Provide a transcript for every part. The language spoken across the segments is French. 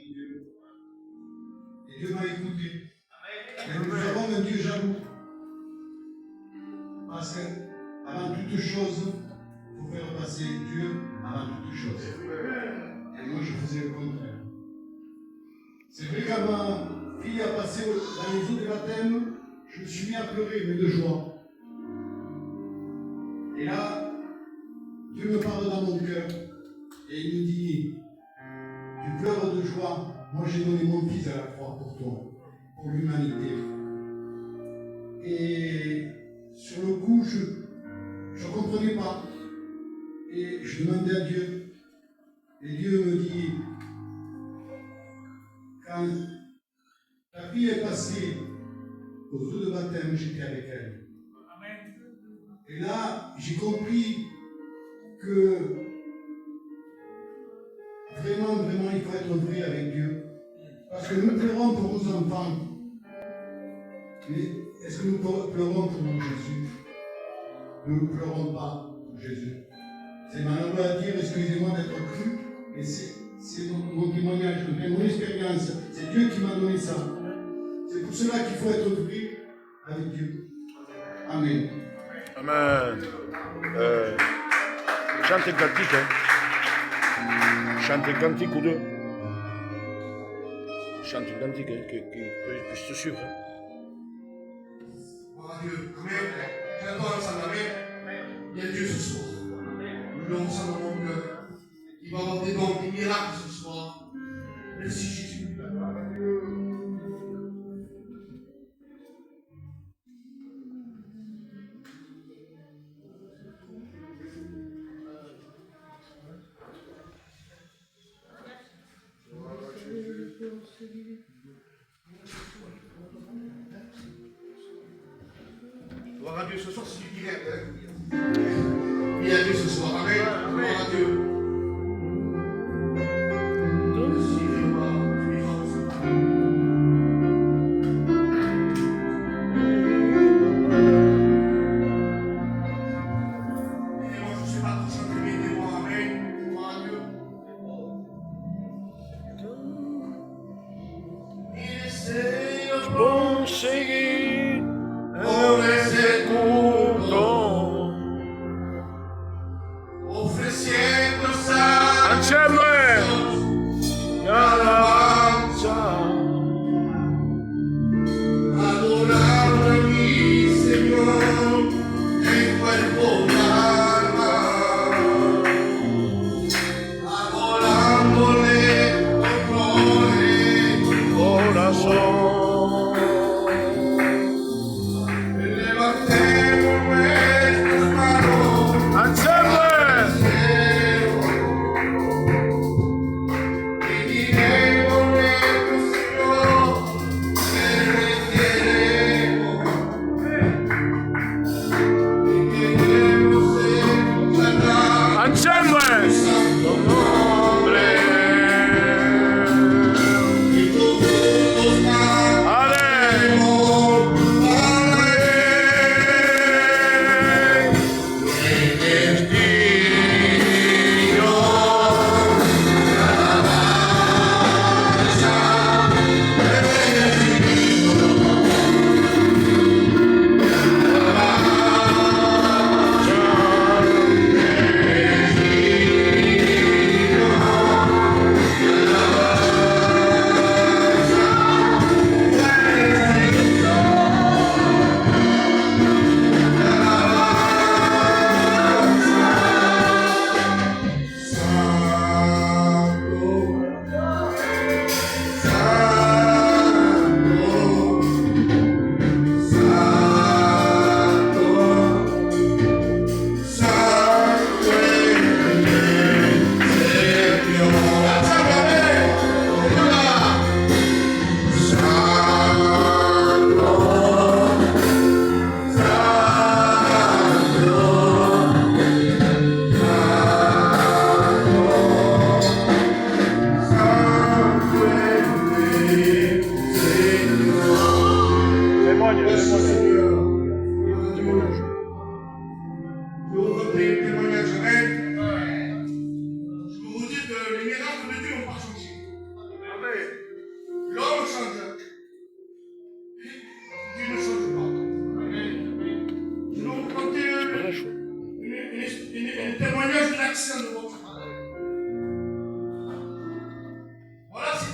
béni Dieu. Et Dieu m'a écouté. Et nous avons un Dieu jaloux. Parce que, avant toute chose, il faut faire passer Dieu avant toute chose. Et moi, je faisais le contraire. C'est vrai qu'à ma fille a passé dans les eaux de baptême, je me suis mis à pleurer, mais de joie. Et là, Dieu me parle dans mon cœur et il me dit, tu pleures de joie, moi j'ai donné mon fils à la croix pour toi, pour l'humanité. Et sur le coup, je ne comprenais pas. Et je demandais à Dieu. Et Dieu me dit, quand ta fille est passée aux eaux de baptême, j'étais avec elle. Amen. Et là, j'ai compris que vraiment, il faut être vrai avec Dieu. Parce que nous pleurons pour nos enfants. Mais est-ce que nous pleurons pour Jésus? Nous ne pleurons pas pour Jésus. C'est malheureux à dire, excusez-moi d'être cru, mais c'est mon témoignage, mon expérience. C'est Dieu qui m'a donné ça. C'est pour cela qu'il faut être vrai avec Dieu. Amen. Amen. Chante un cantique, hein. Chante un cantique ou deux. Chante un cantique hein, qui puisse te suivre. Hein. Voilà Dieu. Amen. J'adore ensemble. Amen. Il y a Dieu ce soir. Nous le ressentons dans mon cœur. Il va avoir des dons, des miracles ce soir. Merci Jésus. Gloire à Dieu ce soir, c'est du direct. Il y a Dieu ce soir. Amen. Gloire à Dieu.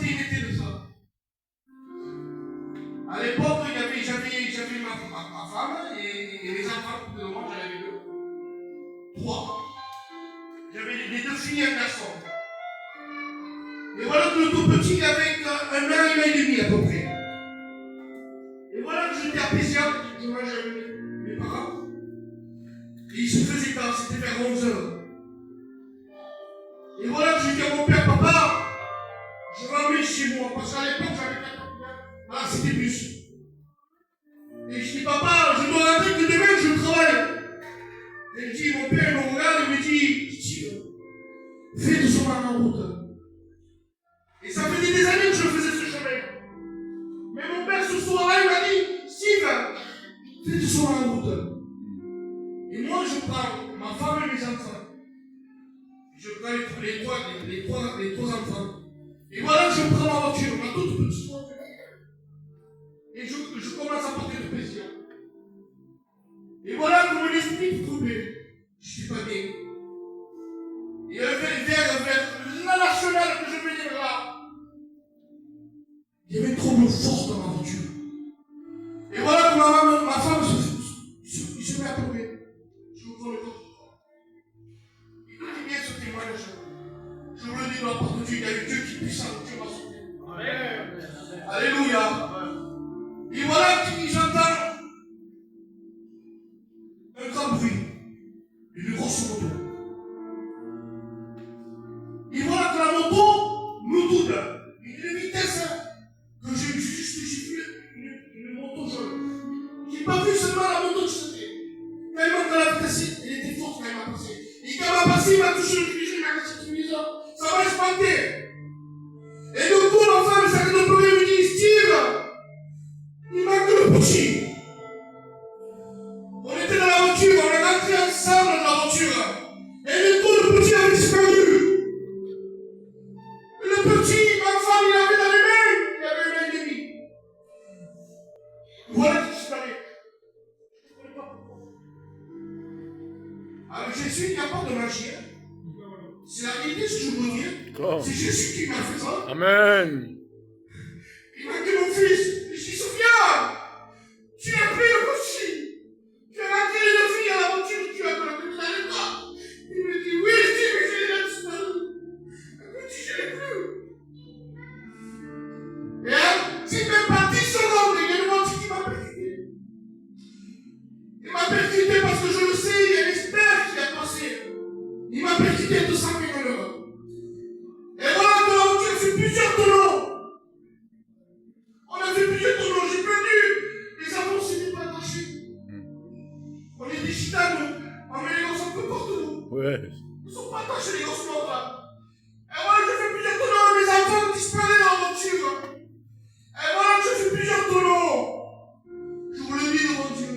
c'était une été de ça. À l'époque, j'avais ma femme et les enfants de moi, j'en avais deux. Trois. J'avais les deux filles et un garçon. Et voilà que le tout petit avait un an et demi à peu près. Et voilà que j'étais à Péziac, je mangeais avec mes parents. Et il se faisait tard, c'était vers 11h. Et voilà que je dis à mon père, papa, je vais emmener chez moi, parce qu'à l'époque j'avais 4 ans. Voilà, c'était plus. Et je dis, papa, je dois rentrer que demain je travaille. Et il dit, mon père il me regarde et me dit, Steve, fais doucement en route. Et ça faisait des années que je faisais ce chemin. Mais mon père ce soir-là, il m'a dit, Steve, fais doucement en route. Et moi, je prends ma femme et mes enfants. Je prends les trois enfants. Et voilà, je prends ma voiture, ma toute petite voiture. Et je commence à porter le plaisir. Et voilà que mon esprit est troublé. Je suis pas bien. Et vers la nationale que je venais là, il y avait une trouble forte dans ma voiture. Et voilà que ma femme se met à pleurer. Je vous prends le corps. Écoutez bien ce témoignage. Je vous le dis dans la part de Dieu, il y a eu Dieu qui puisse Dieu m'a sauvé. Amen. Alléluia. Et voilà que j'entends un grand bruit, une grosse moto. Et voilà que la moto me double. Une vitesse que j'ai vu une moto jaune. Je n'ai pas vu seulement la moto que c'était. Tellement que la vitesse, elle était forte quand elle m'a passé. Et quand elle m'a passé, il m'a touché le cuisine, il m'a cassé le cuisine. Ça m'a espanté. Et du coup, l'enfant me s'arrête de pleurer et me dit, Steve, il manque le petit. On était dans la voiture, on est rentrés ensemble dans la voiture. Et du coup, le petit avait disparu. Et le petit, ma femme, il avait dans les mains. Il avait un an et demi. Voilà qu'il disparaît. Je ne connais pas pourquoi. Alors Jésus, il n'y a pas de magie. C'est la réalité, ce que je veux dire. C'est Jésus qui m'a fait ça. Amen. Il m'a dit, mon fils, je dis, Sophia, tu as pris le petit. Tu as rentré les filles à la voiture, tu as pris le petit. Il me dit, oui, je dis, mais je l'ai disparu. Le petit, je ne l'ai plus. Et si même pas 10 secondes, il y a une voiture qui m'a percuté. Il m'a percuté parce que je le sais, il y a l'expert qui a passé. Il m'a percuté de 200 000 €. Et voilà que la voiture fait plusieurs tonneaux. On a fait plusieurs tonneaux, j'ai perdu. Les avons s'est pas attachés. On est des gitanes, on met les gosses un peu partout. Ouais. Ils ne sont pas attachés, les gosses morts là. Et voilà, je fais plusieurs tonneaux, mes enfants disparaissent dans la voiture. Et voilà, je fais plusieurs tonneaux. Je vous le dis devant Dieu.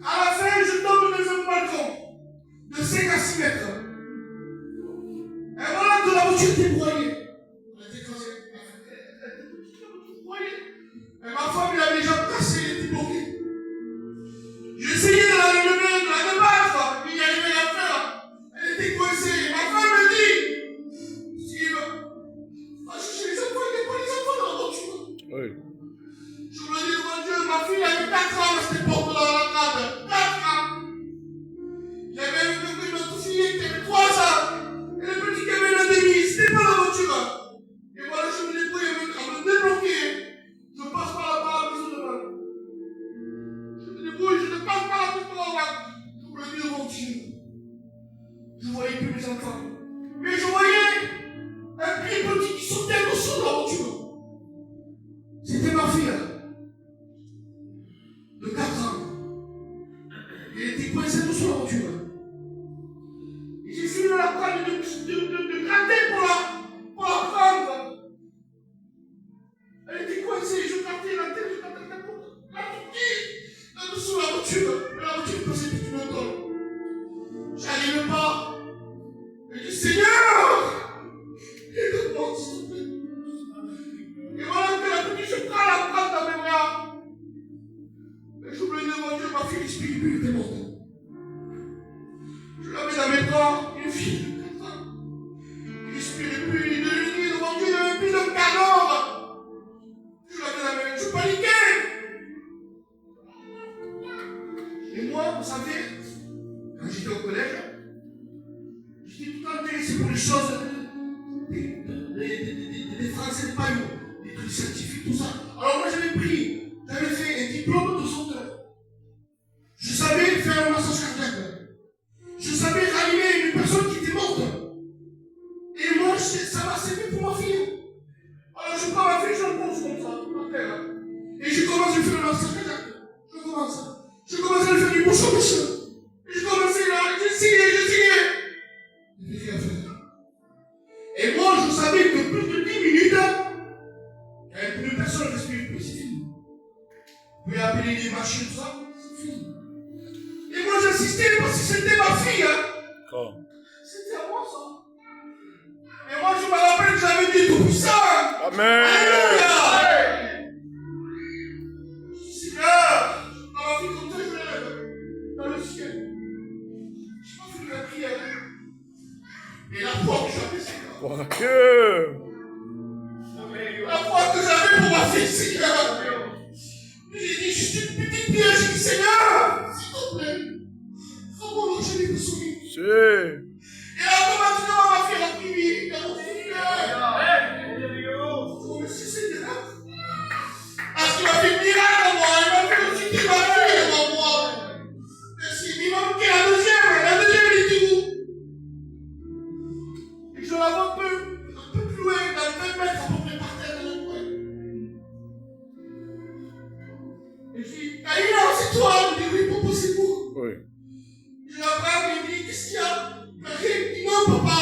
À la fin, je tombe dans un balcon de 5 à 6 mètres. Et voilà que la voiture était broyée. Elle était cassée. Elle était broyée. Et ma femme, il avait déjà cassé, elle était bloquée. J'essayais de la lever, de la débattre. Il n'y arrivait rien à faire. Elle était coincée. Ma femme me dit, Steve, va chercher les enfants, il n'y a pas les enfants dans la voiture. Oui. Je vous le dis devant Dieu, ma fille avait 4 ans à cette époque dans la grade. 4 ans. J'avais une autre fille qui avait 3 ans. Et le petit qui avait un demi, c'était pas la voiture. Et voilà, je me débrouille à me débloquer. Je passe par là-bas à la maison de mal. Je me débrouille, je ne passe pas la maison de mal. Je vous le dis devant Dieu. Je voyais plus mes enfants. Mais je voyais un pied petit qui sautait dessous de la voiture. C'était ma fille. De 4 ans. Il était coincé dessous la voiture. Et j'ai fini de la prendre, de gratter pour la prendre. Elle était coincée, je grattais la tête, je grattais la tête. La petite, là-dessous la voiture. Et la voiture passait tout le temps. J'arrivais pas. Et je dis, Seigneur, aide-moi, s'il te plaît. français n'est pas eu, des trucs scientifiques, tout ça. Alors moi j'avais fait un diplôme de sauteur. Je savais faire un massage cardiaque. Je savais ranimer une personne qui était morte. Et moi, ça m'a servi pour ma fille. Alors je prends ma fille, je la pose comme ça, par terre. Et je commence à faire le massage cardiaque. Je commence à lui faire du bouche à bouche. Et je commence là, j'ai signé. Et puis, et moi, je savais que plus de 10 minutes, quand une personne respire plus, c'est fini. Vous pouvez appeler les machines, tout ça, c'est fini. Et moi, j'insistais parce que c'était ma fille. C'était à moi, ça. Et moi, je me rappelle que j'avais dit tout puissant. Amen. Alléluia. Seigneur, dans ma vie comme ça, je lève dans le ciel. Je n'ai pas fait de la prière. Et la foi que j'avais, Seigneur. Gloire à Dieu. La foi que j'avais pour ma fille, Seigneur. J'ai dit juste une petite prière. J'ai dit, Seigneur, s'il te plaît, comment je l'ai besoin. Et automatiquement, ma fille a prié. Elle a prié. Oh, merci Seigneur. Parce qu'il m'a fait une miracle à moi. Il m'a fait aussi qu'il m'a fait à moi. Merci. Il m'a manqué la deuxième. Elle est où? Et je la vois un peu plus loin, dans 20 mètres à peu près par terre dans le coin. Et je dis, Aïna, c'est toi. Elle me dit, oui, papa, c'est vous. Oui. Je la prends et je dis, qu'est-ce qu'il y a? Il m'a dit, non, papa.